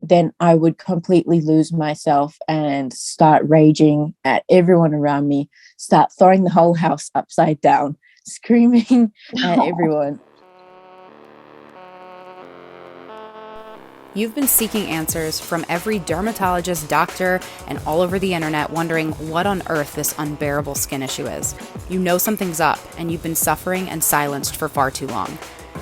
then I would completely lose myself and start raging at everyone around me, start throwing the whole house upside down, screaming at everyone. You've been seeking answers from every dermatologist, doctor, and all over the internet, wondering what on earth this unbearable skin issue is. You know something's up, and you've been suffering and silenced for far too long.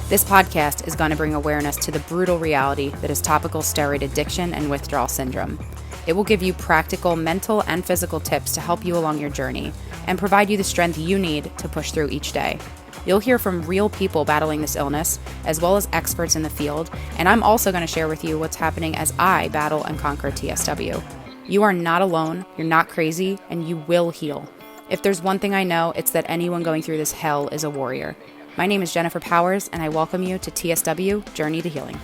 This podcast is going to bring awareness to the brutal reality that is topical steroid addiction and withdrawal syndrome. It will give you practical mental and physical tips to help you along your journey and provide you the strength you need to push through each day. You'll hear from real people battling this illness, as well as experts in the field, and I'm also going to share with you what's happening as I battle and conquer TSW. You are not alone, you're not crazy, and you will heal. If there's one thing I know, it's that anyone going through this hell is a warrior. My name is Jennifer Powers, and I welcome you to TSW Journey to Healing.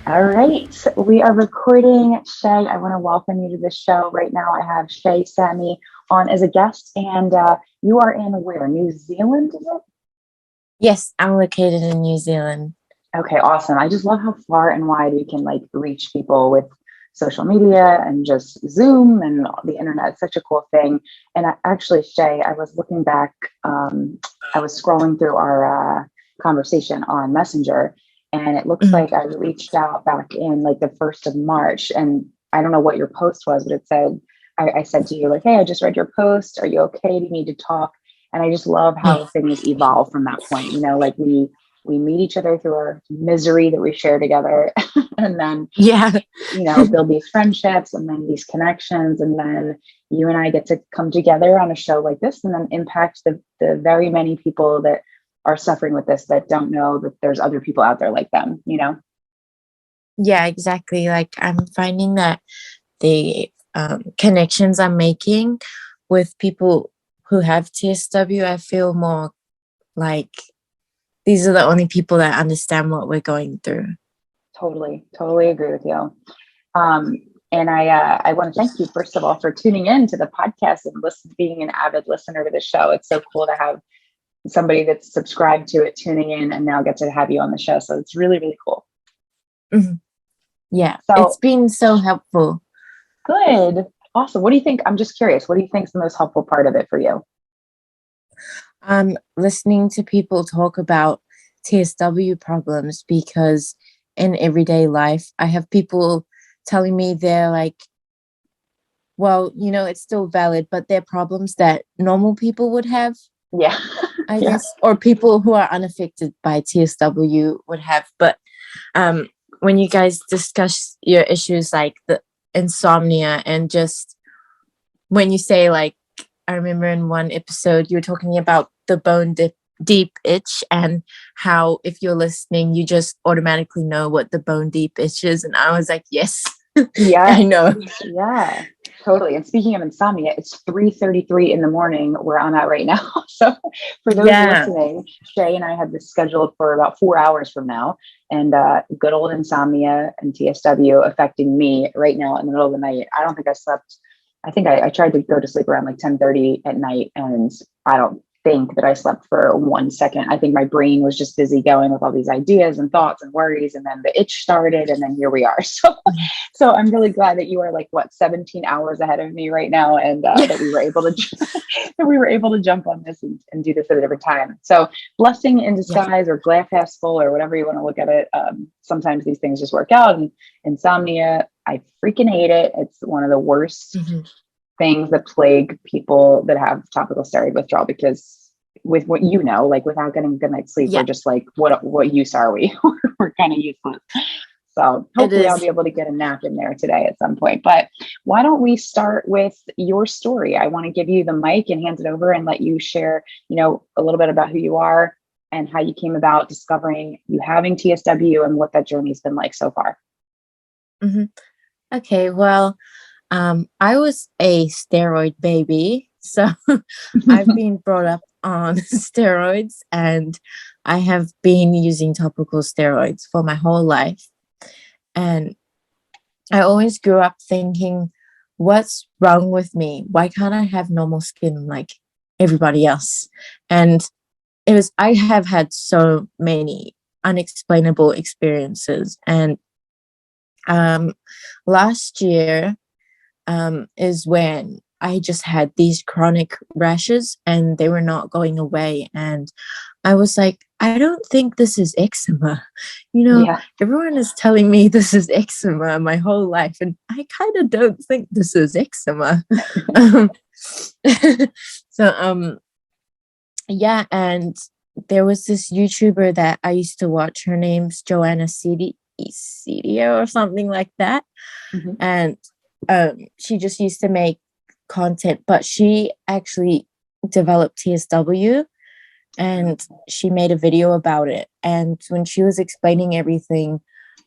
All right, we are recording. Shay, I want to welcome you to the show. Right now I have Shay Sammy on as a guest, and you are in where? New Zealand, is it? Yes, I'm located in New Zealand. Okay, awesome. I just love how far and wide we can reach people with social media and just Zoom and the internet. It's such a cool thing. And actually, Shay, I was looking back, I was scrolling through our conversation on Messenger, and it looks like I reached out back in the 1st of March. And I don't know what your post was, but it said, I said to you, hey, I just read your post. Are you okay? Do you need to talk? And I just love how things evolve from that point. We meet each other through our misery that we share together. And then, build these friendships and then these connections. And then you and I get to come together on a show like this and then impact the very many people that are suffering with this that don't know that there's other people out there like them, Yeah, exactly. I'm finding that the connections I'm making with people who have TSW, I feel more like these are the only people that understand what we're going through. Totally agree with you. And I want to thank you, first of all, for tuning in to the podcast and being an avid listener to the show. It's so cool to have somebody that's subscribed to it tuning in and now get to have you on the show. So it's really, really cool. Mm-hmm. Yeah, it's been so helpful. Good. Awesome. What do you think? I'm just curious. What do you think is the most helpful part of it for you? Listening to people talk about TSW problems, because in everyday life, I have people telling me they're like, well, it's still valid, but they're problems that normal people would have. Yeah. I guess, or people who are unaffected by TSW would have. But when you guys discuss your issues like the insomnia, and just when you say I remember in one episode you were talking about the bone deep itch and how if you're listening you just automatically know what the bone deep itch is, and I was like, yes. Yeah, I know. Yeah, totally. And speaking of insomnia, it's 3:33 in the morning where I'm at right now. So for those listening, Shay and I had this scheduled for about 4 hours from now, and good old insomnia and TSW affecting me right now in the middle of the night. I don't think I slept. I think I tried to go to sleep around 10:30 at night, and I don't think that I slept for 1 second. I think my brain was just busy going with all these ideas and thoughts and worries, and then the itch started, and then here we are. So I'm really glad that you are 17 hours ahead of me right now, and that we were able to jump on this and do this at a different time. So blessing in disguise, or glass half full, or whatever you want to look at it. Sometimes these things just work out. And insomnia, I freaking hate it. It's one of the worst things that plague people that have topical steroid withdrawal, because with what without getting a good night's sleep, we're just what use are we? We're kind of useless. So hopefully I'll be able to get a nap in there today at some point. But why don't we start with your story? I want to give you the mic and hand it over and let you share, a little bit about who you are and how you came about discovering you having TSW and what that journey's been like so far. Mm-hmm. Okay, well, I was a steroid baby, so I've been brought up on steroids, and I have been using topical steroids for my whole life. And I always grew up thinking, what's wrong with me? Why can't I have normal skin like everybody else? And I have had so many unexplainable experiences. And last year is when I just had these chronic rashes and they were not going away. And I was like, I don't think this is eczema. Yeah. Everyone is telling me this is eczema my whole life, and I kind of don't think this is eczema. um, so, yeah, and there was this YouTuber that I used to watch. Her name's Joanna Cedio or something like that. Mm-hmm. And she just used to make content, but she actually developed TSW, and she made a video about it. And when she was explaining everything,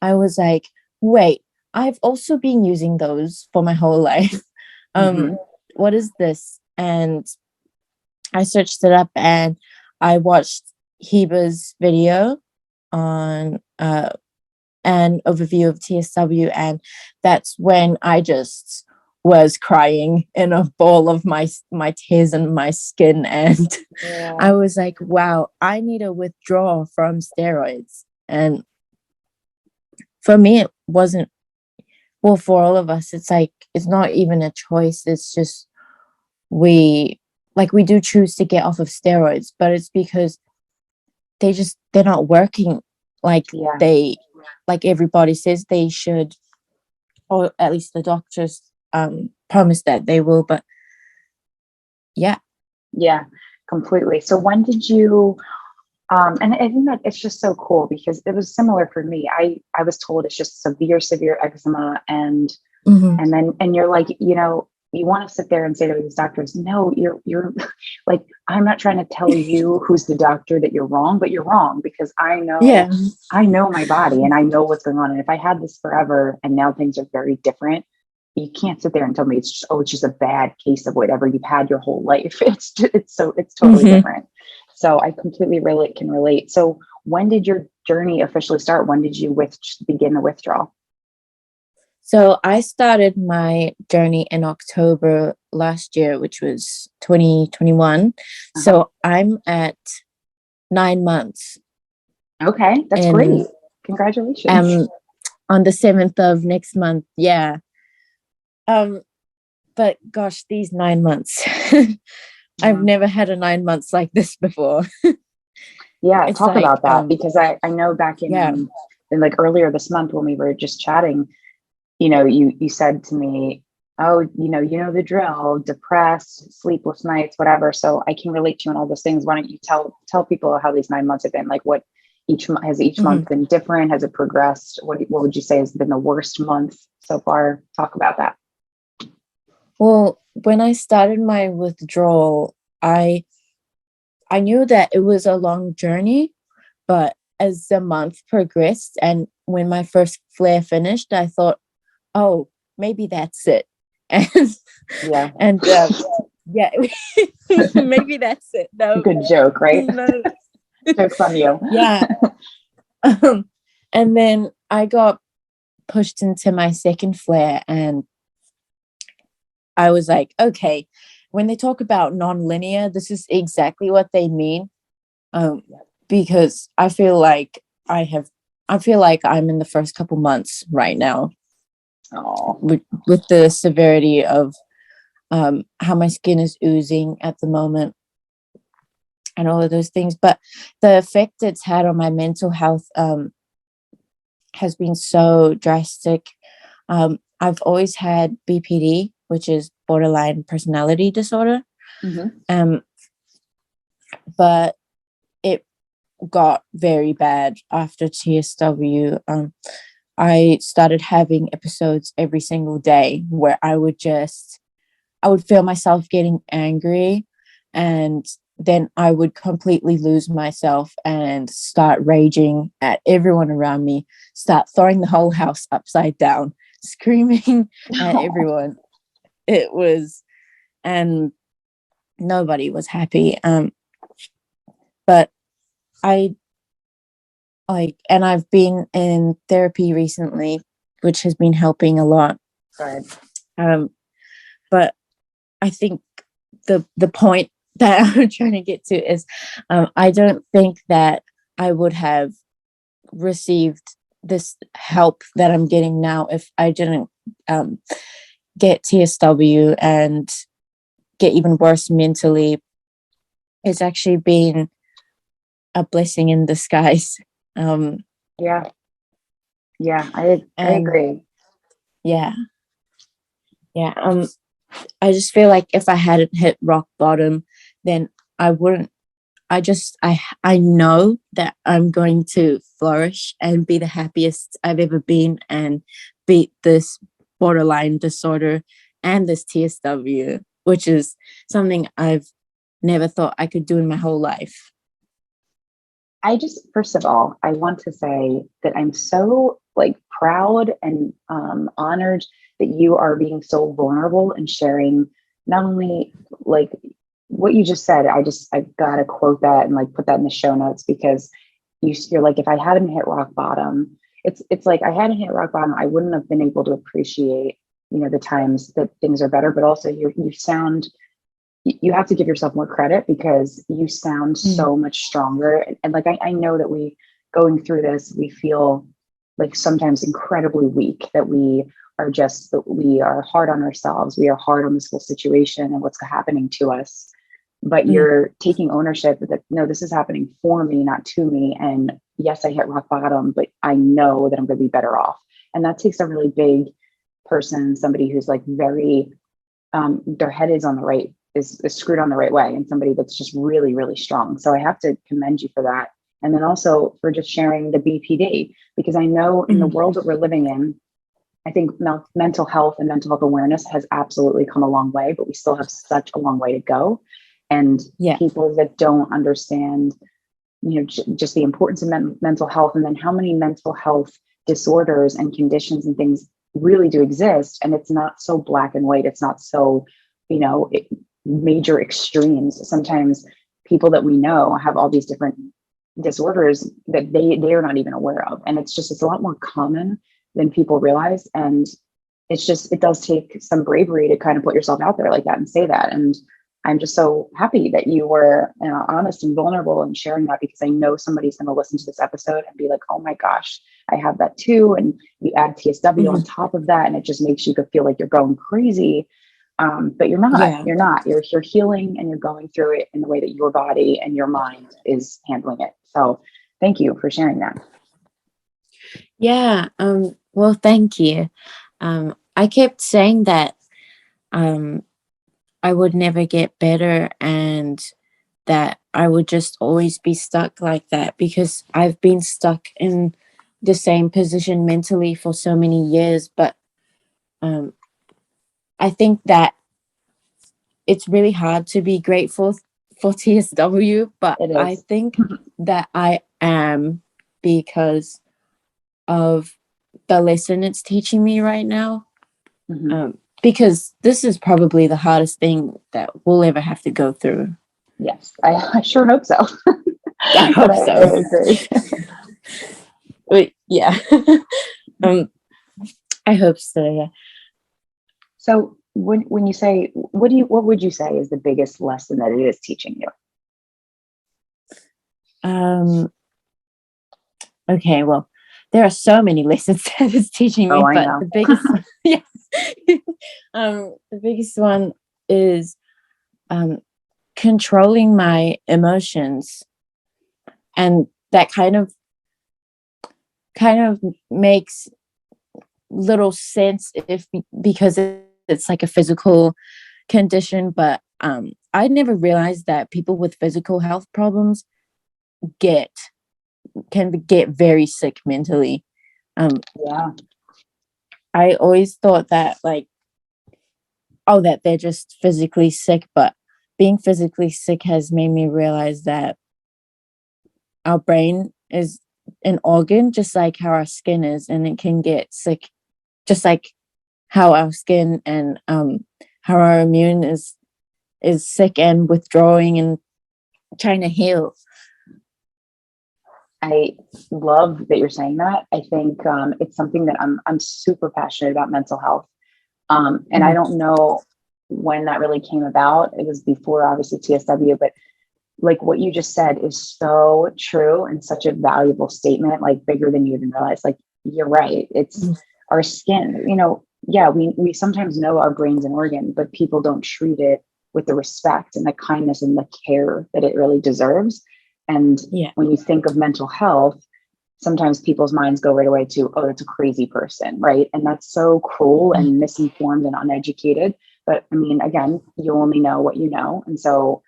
I was like, wait, I've also been using those for my whole life. Mm-hmm. What is this? And I searched it up and I watched Heba's video on an overview of TSW, and that's when I just was crying in a ball of my tears and my skin. And Yeah. I was like, wow, I need to withdraw from steroids. And for me, it wasn't, well, for all of us, it's like, it's not even a choice. It's just, we do choose to get off of steroids, but it's because they're not working like Yeah. like everybody says they should, or at least the doctors promise that they will. But yeah. Yeah, completely. So when did you, and I think that it's just so cool because it was similar for me. I was told it's just severe eczema, and Mhm. and you're like, you want to sit there and say to these doctors, no, you're like, I'm not trying to tell you who's the doctor that you're wrong, but you're wrong because Yeah. I know my body and I know what's going on. And if I had this forever and now things are very different, you can't sit there and tell me it's just a bad case of whatever you've had your whole life. It's totally Mhm. different. So I completely can relate. So when did your journey officially start? When did you begin the withdrawal? So I started my journey in October last year, which was 2021. So I'm at 9 months. Okay, that's And great. Congratulations. on the 7th of next month. Yeah. But gosh, these 9 months. I've never had a 9 months like this before. Yeah, It's talk like, about that because I know back yeah. in like earlier this month when we were just chatting, you said to me, oh, the drill, depressed, sleepless nights, whatever. So I can relate to you on all those things. Why don't you tell people how these 9 months have been? Like, what each Mhm. month been different? Has it progressed? What would you say has been the worst month so far? Talk about that. Well, when I started my withdrawal, I knew that it was a long journey, but as the month progressed and when my first flare finished, I thought, oh, maybe that's it. And Yeah. and yeah, maybe that's it. No, Good joke, right? no, Joke's on you. yeah. And then I got pushed into my second flare, and I was like, okay, when they talk about non-linear, this is exactly what they mean. Because I feel like I'm in the first couple months right now Oh, with the severity of how my skin is oozing at the moment and all of those things. But the effect it's had on my mental health has been so drastic. I've always had BPD, which is borderline personality disorder. mm-hmm. But it got very bad after TSW. I started having episodes every single day where I would feel myself getting angry, and then I would completely lose myself and start raging at everyone around me, start throwing the whole house upside down, screaming at everyone. It was, and nobody was happy. But I and I've been in therapy recently, which has been helping a lot. Good. But I think the point that I'm trying to get to is I don't think that I would have received this help that I'm getting now if I didn't get TSW and get even worse mentally. It's actually been a blessing in disguise. Yeah. Yeah. I And agree. yeah, yeah. I just feel like if I hadn't hit rock bottom, then I wouldn't. I know that I'm going to flourish and be the happiest I've ever been and beat this borderline disorder and this TSW, which is something I've never thought I could do in my whole life. I just, first of all, I want to say that I'm so like proud and honored that you are being so vulnerable and sharing not only like what you just said. I've got to quote that and like put that in the show notes because you're like, if I hadn't hit rock bottom, it's like I hadn't hit rock bottom, I wouldn't have been able to appreciate, the times that things are better. But also you have to give yourself more credit because you sound so much stronger. And like, I know that we going through this, we feel like sometimes incredibly weak, that we are hard on ourselves. We are hard on this whole situation and what's happening to us. But you're taking ownership that, no, this is happening for me, not to me. And yes, I hit rock bottom, but I know that I'm going to be better off. And that takes a really big person, somebody who's like very, their head is on the right, is screwed on the right way, and somebody that's just really, really strong. So I have to commend you for that. And then also for just sharing the BPD, because I know in the world that we're living in, I think mental health and mental health awareness has absolutely come a long way, but we still have such a long way to go. And people that don't understand, just the importance of mental health, and then how many mental health disorders and conditions and things really do exist. And it's not so black and white. It's not so, major extremes. Sometimes people that we know have all these different disorders that they are not even aware of. And it's a lot more common than people realize. And it does take some bravery to kind of put yourself out there like that and say that. And I'm just so happy that you were honest and vulnerable and sharing that, because I know somebody's going to listen to this episode and be like, oh my gosh, I have that too. And you add TSW on top of that, and it just makes you feel like you're going crazy. But you're not. You're healing, and you're going through it in the way that your body and your mind is handling it. So thank you for sharing that. Yeah. Well, thank you. I kept saying that I would never get better and that I would just always be stuck like that, because I've been stuck in the same position mentally for so many years. But I think that it's really hard to be grateful for TSW, but I think that I am, because of the lesson it's teaching me right now. Because this is probably the hardest thing that we'll ever have to go through. Yes, I sure hope so. I hope so. I agree. But yeah, I hope so. Yeah. So when you say, what would you say is the biggest lesson that it is teaching you? Okay, well, there are so many lessons that it's teaching me, but the biggest one, the biggest one is controlling my emotions, and that kind of makes little sense because it's like a physical condition, but I never realized that people with physical health problems can get very sick mentally. I always thought that that they're just physically sick, but being physically sick has made me realize that our brain is an organ, just like how our skin is, and it can get sick just like how our skin and how our immune is sick and withdrawing and trying to heal. I love that you're saying that. I think it's something that I'm super passionate about, mental health. And I don't know when that really came about. It was before obviously TSW, but like what you just said is so true and such a valuable statement, like bigger than you even realize. Like you're right. It's our skin, yeah, we sometimes know our brain's an organ, but people don't treat it with the respect and the kindness and the care that it really deserves. And when you think of mental health, sometimes people's minds go right away to, oh, that's a crazy person, right? And that's so cruel and misinformed and uneducated. But I mean, again, you only know what you know. And so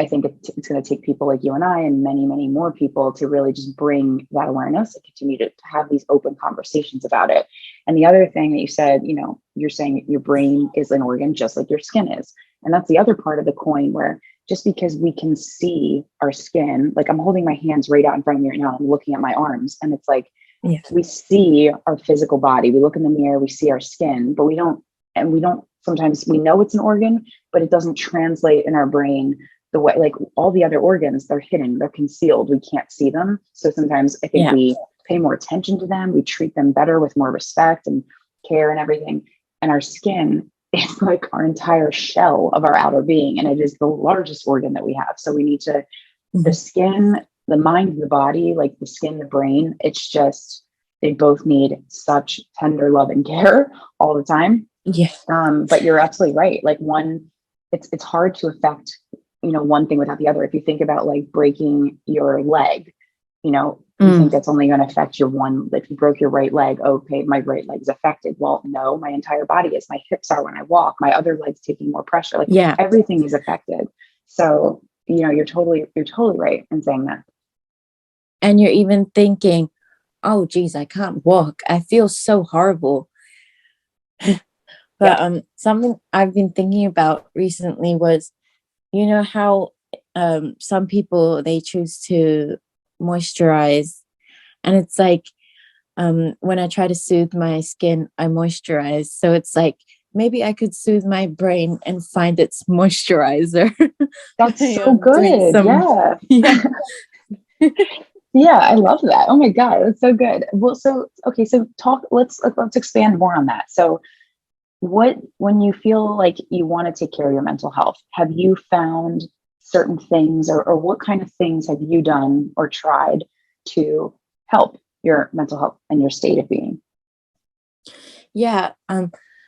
I think it's going to take people like you and I and many, many more people to really just bring that awareness and continue to have these open conversations about it. And the other thing that you said, you're saying your brain is an organ just like your skin is. And that's the other part of the coin, where just because we can see our skin, like I'm holding my hands right out in front of me right now, I'm looking at my arms, and it's like, we see our physical body, we look in the mirror, we see our skin, but we don't, sometimes we know it's an organ, but it doesn't translate in our brain the way, like all the other organs, they're hidden, they're concealed, we can't see them. So sometimes I think we pay more attention to them, we treat them better with more respect and care and everything. And our skin is like our entire shell of our outer being, and it is the largest organ that we have. So we need to, the skin, the mind, the body, like the skin, the brain, it's just, they both need such tender love and care all the time. But you're absolutely right. Like it's hard to affect, one thing without the other. If you think about like breaking your leg, you think that's only going to affect your one. If you broke your right leg, okay, my right leg is affected. Well, no, my entire body is. My hips are when I walk. My other leg's taking more pressure. Like everything is affected. So you're totally right in saying that. And you're even thinking, oh, geez, I can't walk. I feel so horrible. But something I've been thinking about recently was, how some people, they choose to moisturize, and it's like when I try to soothe my skin, I moisturize. So it's like maybe I could soothe my brain and find its moisturizer. That's so good. Yeah, I love that. Oh my God, that's so good. Well, so okay, so let's expand more on that. So when you feel like you want to take care of your mental health, have you found certain things, or what kind of things have you done or tried to help your mental health and your state of being?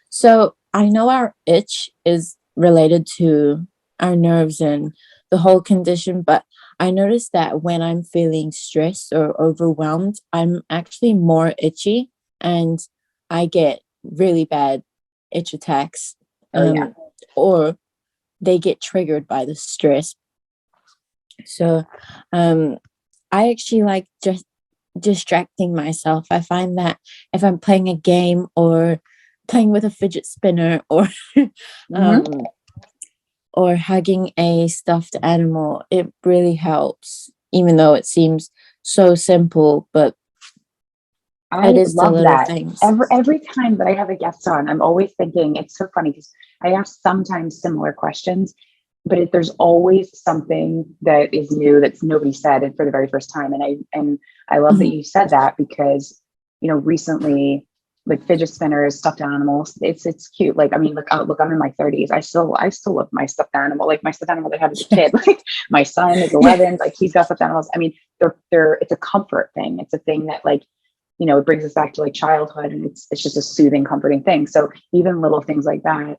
So I know our itch is related to our nerves and the whole condition, but I noticed that when I'm feeling stressed or overwhelmed, I'm actually more itchy, and I get really bad itch attacks, or they get triggered by the stress. So I actually like just distracting myself. I find that if I'm playing a game or playing with a fidget spinner or or hugging a stuffed animal, it really helps, even though it seems so simple, but I it is the love little that. things. Every time that I have a guest on, I'm always thinking, it's so funny because I ask sometimes similar questions, but there's always something that is new that's nobody said and for the very first time. And I love that you said that, because recently, like fidget spinners, stuffed animals, it's cute. Like, I mean, look, I'm in my 30s. I still love my stuffed animal, like my stuffed animal that I had as a kid. Like my son is 11, like he's got stuffed animals. I mean, it's a comfort thing. It's a thing that like, it brings us back to like childhood, and it's just a soothing, comforting thing. So even little things like that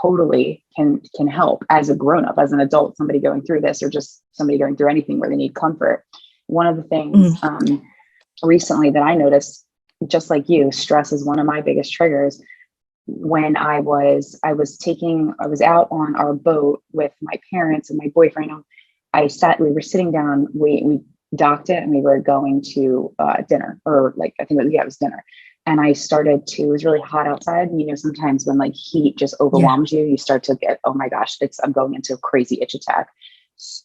totally can help as a grown-up, as an adult, somebody going through this, or just somebody going through anything where they need comfort. One of the things recently that I noticed, just like you, stress is one of my biggest triggers. When I was out on our boat with my parents and my boyfriend, we were sitting down, we docked it, and we were going to dinner, or like, I think it was dinner. And it was really hot outside. And, sometimes when like heat just overwhelms you, you start to get, oh my gosh, I'm going into a crazy itch attack.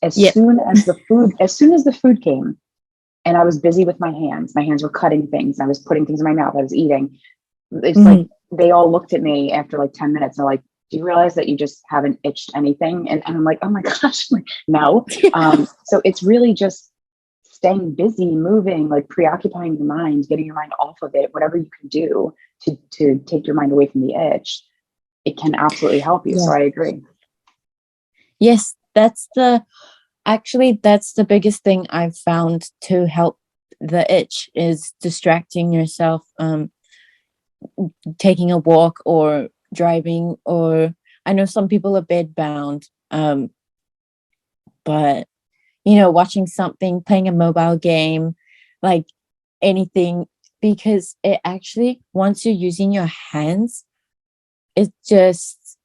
As soon as the food came, and I was busy with my hands were cutting things, I was putting things in my mouth, I was eating. It's like, they all looked at me after like 10 minutes. They're like, do you realize that you just haven't itched anything? And I'm like, oh my gosh, like, no. So it's really just staying busy, moving, like preoccupying your mind, getting your mind off of it, whatever you can do to take your mind away from the itch it can absolutely help you. So I agree. Yes, that's the biggest thing I've found to help the itch is distracting yourself, taking a walk or driving, or I know some people are bed bound, but watching something, playing a mobile game, like anything, because it actually, once you're using your hands, it just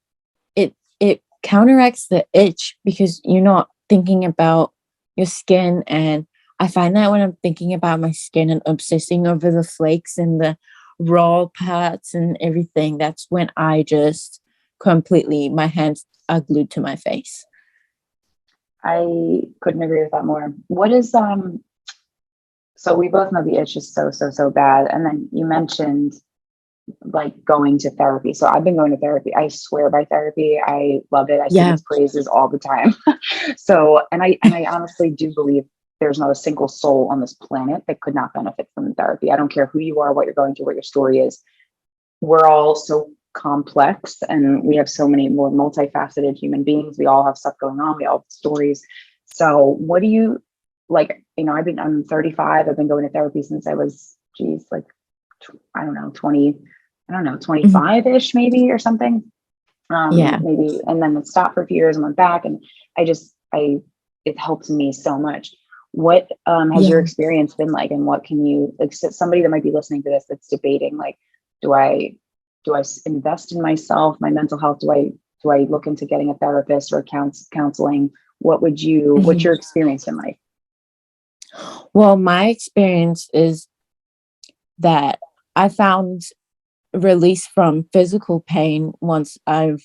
it counteracts the itch because you're not thinking about your skin. And I find that when I'm thinking about my skin and obsessing over the flakes and the raw parts and everything, that's when I just completely, my hands are glued to my face. I couldn't agree with that more. What is so we both know the itch is so bad. And then you mentioned like going to therapy. So I've been going to therapy. I swear by therapy. I love it. I sing its praises all the time. So, and I honestly do believe there's not a single soul on this planet that could not benefit from therapy. I don't care who you are, what you're going through, what your story is. We're all so complex and we have so many more multifaceted human beings. We all have stuff going on. We all have stories. So what do you like, I'm 35. I've been going to therapy since I was, like, I don't know, 25-ish maybe or something. Maybe. And then it stopped for a few years and went back. And it helps me so much. What has your experience been like? And what can you, like, somebody that might be listening to this that's debating, like, do I invest in myself, my mental health? Do I look into getting a therapist or counseling? What's your experience been like? Well, my experience is that I found release from physical pain once I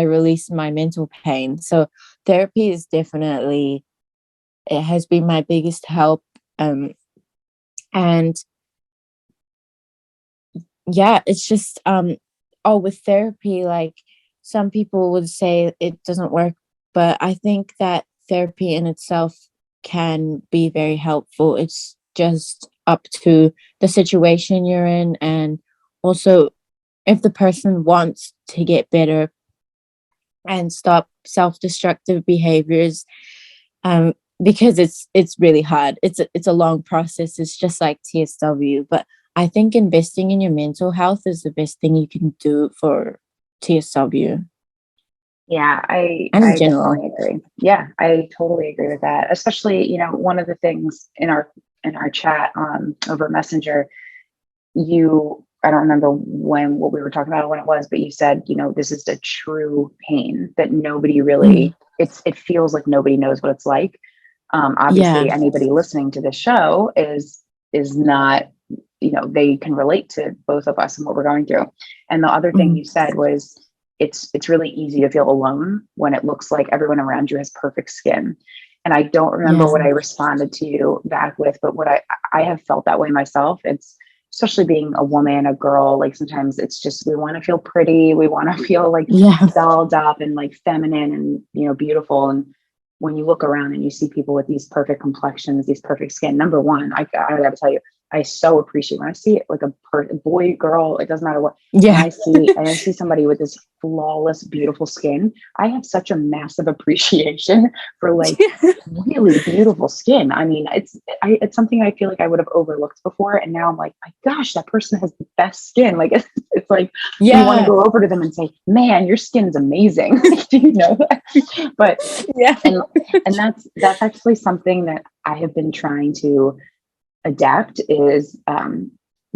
released my mental pain. So therapy is definitely, it has been my biggest help. And yeah, it's just with therapy, like some people would say it doesn't work, but I think that therapy in itself can be very helpful. It's just up to the situation you're in, and also if the person wants to get better and stop self-destructive behaviors, because it's really hard. It's a long process. It's just like TSW, but I think investing in your mental health is the best thing you can do for TSW. Yeah, I General. definitely agree. Yeah, I totally agree with that. Especially, one of the things in our chat over Messenger, I don't remember what we were talking about, when it was, but you said, this is a true pain that nobody really, it feels like nobody knows what it's like. Obviously anybody listening to this show is not, they can relate to both of us and what we're going through. And the other thing you said was, it's really easy to feel alone when it looks like everyone around you has perfect skin. And I don't remember what I responded to you back with, but what I have felt that way myself. It's especially being a woman, a girl, like sometimes it's just, we want to feel pretty. We want to feel like dolled up and like feminine and, beautiful. And when you look around and you see people with these perfect complexions, these perfect skin, number one, I gotta tell you, I so appreciate when I see it, like a boy, girl, it doesn't matter what. And I see somebody with this flawless, beautiful skin. I have such a massive appreciation for like really beautiful skin. I mean, it's something I feel like I would have overlooked before. And now I'm like, my gosh, that person has the best skin. Like it's like, you want to go over to them and say, man, your skin's amazing. Do you know that? But and that's actually something that I have been trying to adapt is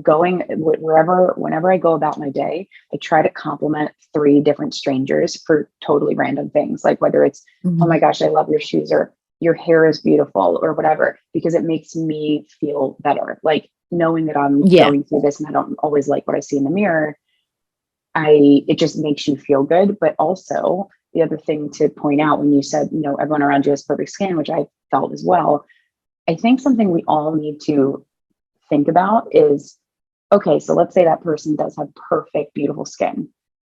going whenever I go about my day, I try to compliment 3 different strangers for totally random things. Like whether it's, oh my gosh, I love your shoes, or your hair is beautiful, or whatever, because it makes me feel better. Like knowing that I'm going through this and I don't always like what I see in the mirror. It just makes you feel good. But also the other thing to point out when you said, everyone around you has perfect skin, which I felt as well. I think something we all need to think about is, okay, so let's say that person does have perfect, beautiful skin.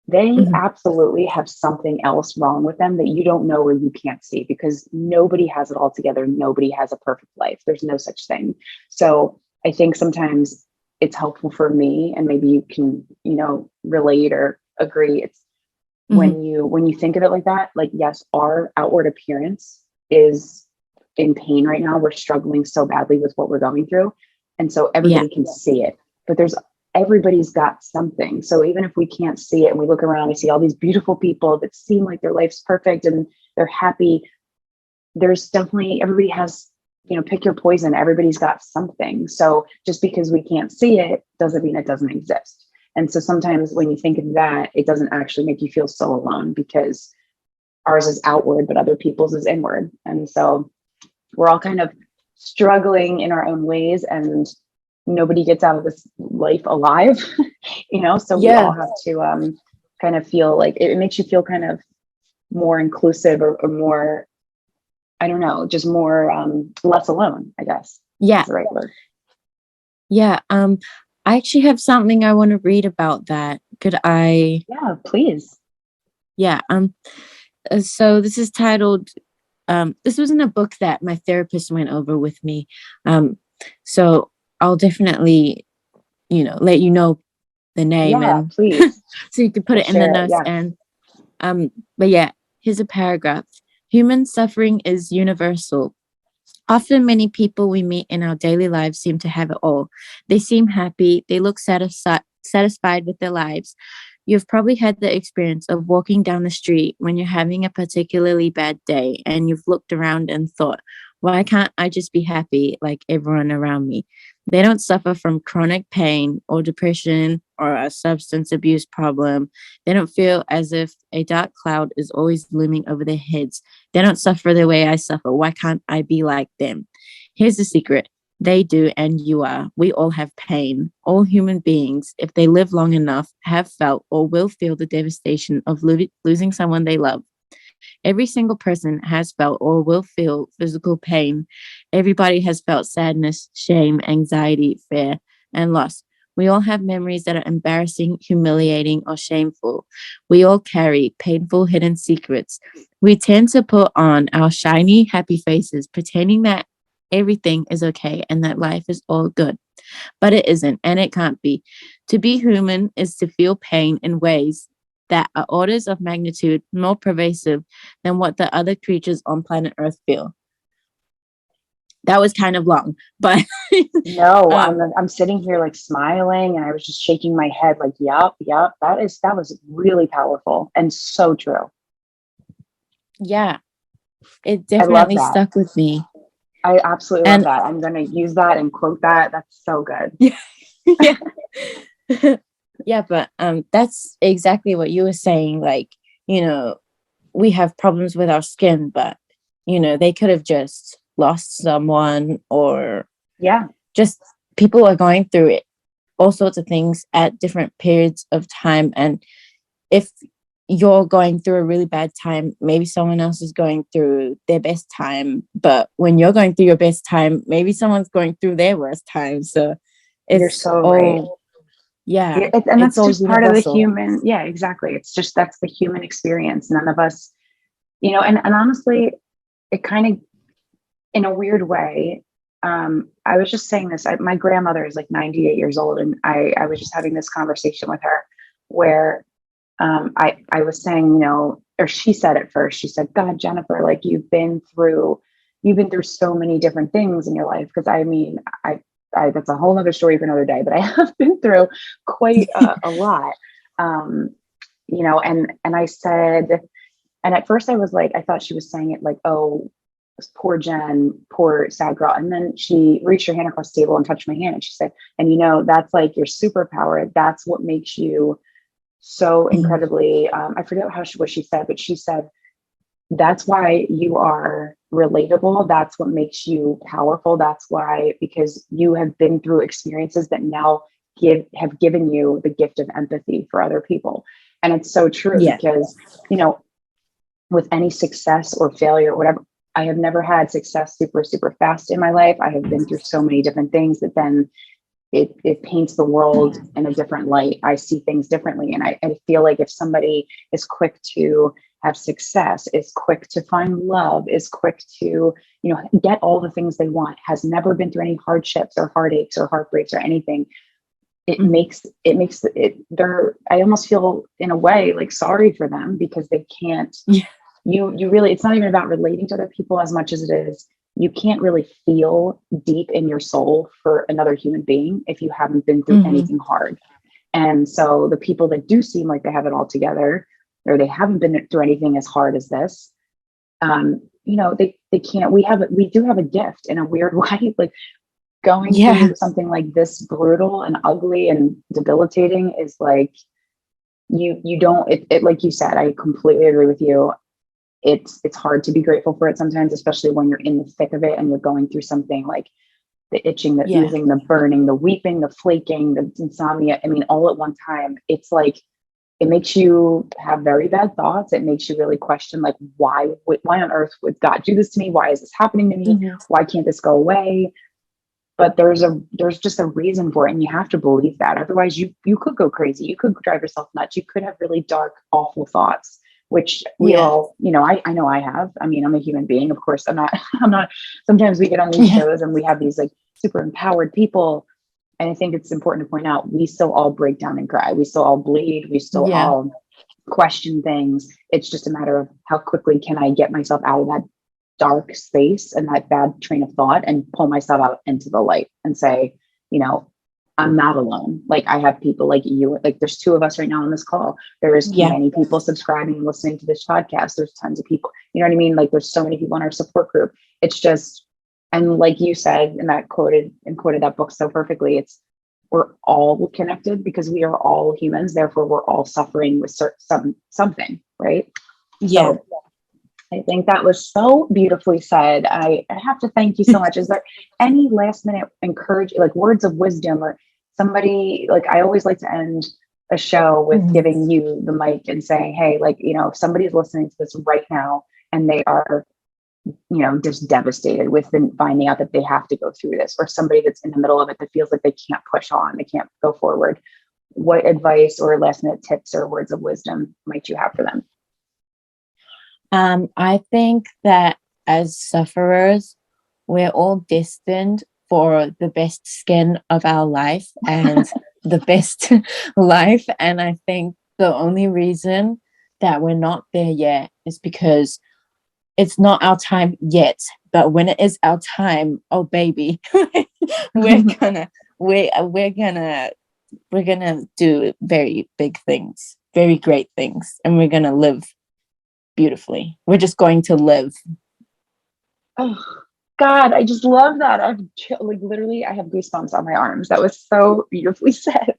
They absolutely have something else wrong with them that you don't know or you can't see, because nobody has it all together. Nobody has a perfect life. There's no such thing. So I think sometimes it's helpful for me, and maybe you can, relate or agree. Mhm. when you think of it like that, like, yes, our outward appearance is in pain right now. We're struggling so badly with what we're going through. And so Yeah. everybody can see it, but everybody's got something. So even if we can't see it and we look around, we see all these beautiful people that seem like their life's perfect and they're happy. There's definitely, everybody has, pick your poison. Everybody's got something. So just because we can't see it doesn't mean it doesn't exist. And so sometimes when you think of that, it doesn't actually make you feel so alone, because ours is outward, but other people's is inward. And so we're all kind of struggling in our own ways, and nobody gets out of this life alive, so we Yeah. all have to kind of feel like it makes you feel kind of more inclusive, or more, I don't know, just more less alone, I guess. Yeah. Is the right word. Yeah. I actually have something I want to read about that. Could I? Yeah, please. Yeah. So this is titled, this was in a book that my therapist went over with me. So I'll definitely, let you know the name, Yeah, and please. so you can put We'll it in the share it. notes. Yeah. And but yeah, here's a paragraph. Human suffering is universal. Often, many people we meet in our daily lives seem to have it all. They seem happy, they look satisfied with their lives. You've probably had the experience of walking down the street when you're having a particularly bad day and you've looked around and thought, why can't I just be happy like everyone around me? They don't suffer from chronic pain or depression or a substance abuse problem. They don't feel as if a dark cloud is always looming over their heads. They don't suffer the way I suffer. Why can't I be like them? Here's the secret. They do, and you are. We all have pain. All human beings, if they live long enough, have felt or will feel the devastation of losing someone they love. Every single person has felt or will feel physical pain. Everybody has felt sadness, shame, anxiety, fear, and loss. We all have memories that are embarrassing, humiliating, or shameful. We all carry painful hidden secrets. We tend to put on our shiny, happy faces, pretending that everything is okay and that life is all good. But it isn't, and it can't be. To be human is to feel pain in ways that are orders of magnitude more pervasive than what the other creatures on planet Earth feel. That was kind of long, but No, um, I'm sitting here like smiling, and I was just shaking my head like, yep, yep. That was really powerful and so true. yeah, it I love definitely that. stuck with me. I absolutely love And that. I'm going to use that and quote that. That's so good. yeah, yeah, yeah, but that's exactly what you were saying. Like, you know, we have problems with our skin, but they could have just lost someone, or Yeah. just people are going through it, all sorts of things at different periods of time. And if you're going through a really bad time, maybe someone else is going through their best time. But when you're going through your best time, maybe someone's going through their worst time. So You're it's so right. all, yeah, And it's that's all just part of the universal. human. Yeah, exactly. That's the human experience. None of us, and honestly, it kind of, in a weird way, I was just saying this. My grandmother is like 98 years old, and I was just having this conversation with her where I was saying, or she said it first. She said, "God, Jennifer, like you've been through so many different things in your life." Because I mean, that's a whole other story for another day. But I have been through quite a lot, um, and I said, and at first I was like, I thought she was saying it like, "Oh, poor Jen, poor sad girl." And then she reached her hand across the table and touched my hand, and she said, "And that's like your superpower. That's what makes you so Mhm. incredibly." I forget what she said, but she said, "That's why you are relatable. That's what makes you powerful. That's why, because you have been through experiences that now have given you the gift of empathy for other people." And it's so true, Yeah. because you know with any success or failure or whatever, I have never had success super super fast in my life. I have been through so many different things that then it paints the world in a different light. I see things differently. And I feel like if somebody is quick to have success, is quick to find love, is quick to, get all the things they want, has never been through any hardships or heartaches or heartbreaks or anything, it makes it I almost feel in a way like sorry for them because they can't, you really, it's not even about relating to other people as much as it is, you can't really feel deep in your soul for another human being if you haven't been through anything hard. And so the people that do seem like they have it all together, or they haven't been through anything as hard as this, they can't, we do have a gift in a weird way, like going through something like this brutal and ugly and debilitating is like, you don't, it like you said, I completely agree with you. It's hard to be grateful for it sometimes, especially when you're in the thick of it and you're going through something like the itching, the oozing, the burning, the weeping, the flaking, the insomnia. I mean, all at one time. It's like, it makes you have very bad thoughts. It makes you really question, like, why on earth would God do this to me? Why is this happening to me? Why can't this go away? But there's just a reason for it. And you have to believe that. Otherwise you could go crazy. You could drive yourself nuts. You could have really dark, awful thoughts, which we all, I know I have. I mean, I'm a human being. Of course, I'm not, sometimes we get on these shows and we have these like super empowered people. And I think it's important to point out, we still all break down and cry. We still all bleed. We still all question things. It's just a matter of how quickly can I get myself out of that dark space and that bad train of thought and pull myself out into the light and say, I'm not alone. Like, I have people like you, like there's 2 of us right now on this call. There is many people subscribing and listening to this podcast. There's tons of people, you know what I mean? Like, there's so many people in our support group. It's just, and like you said, and that quoted that book so perfectly, we're all connected because we are all humans. Therefore we're all suffering with something, right? So, I think that was so beautifully said. I have to thank you so much. Is there any last minute like words of wisdom, or somebody, like, I always like to end a show with giving you the mic and saying, hey, like, if somebody's listening to this right now and they are, just devastated with finding out that they have to go through this, or somebody that's in the middle of it that feels like they can't push on, they can't go forward, what advice or last minute tips or words of wisdom might you have for them? I think that as sufferers, we're all destined for the best skin of our life and the best life. And I think the only reason that we're not there yet is because it's not our time yet. But when it is our time, oh baby, we're gonna do very big things, very great things, and we're gonna live beautifully. We're just going to live. Oh God, I just love that. Literally, I have goosebumps on my arms. That was so beautifully said.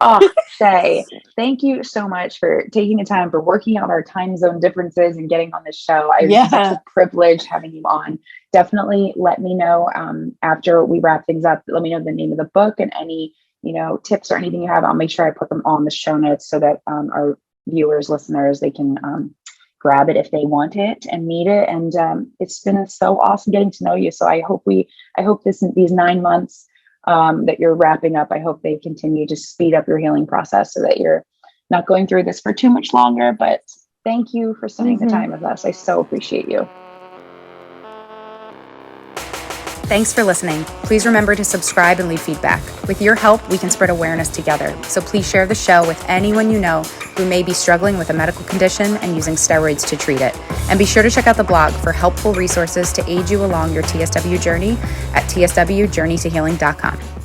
Oh, Shay, thank you so much for taking the time, for working out our time zone differences and getting on this show. It's such a privilege having you on. Definitely let me know after we wrap things up. Let me know the name of the book and any tips or anything you have. I'll make sure I put them on the show notes so that our viewers, listeners, they can grab it if they want it and need it. And it's been so awesome getting to know you. So I hope these 9 months that you're wrapping up, I hope they continue to speed up your healing process so that you're not going through this for too much longer. But thank you for spending the time with us. I so appreciate you. Thanks for listening. Please remember to subscribe and leave feedback. With your help, we can spread awareness together. So please share the show with anyone you know who may be struggling with a medical condition and using steroids to treat it. And be sure to check out the blog for helpful resources to aid you along your TSW journey at tswjourneytohealing.com.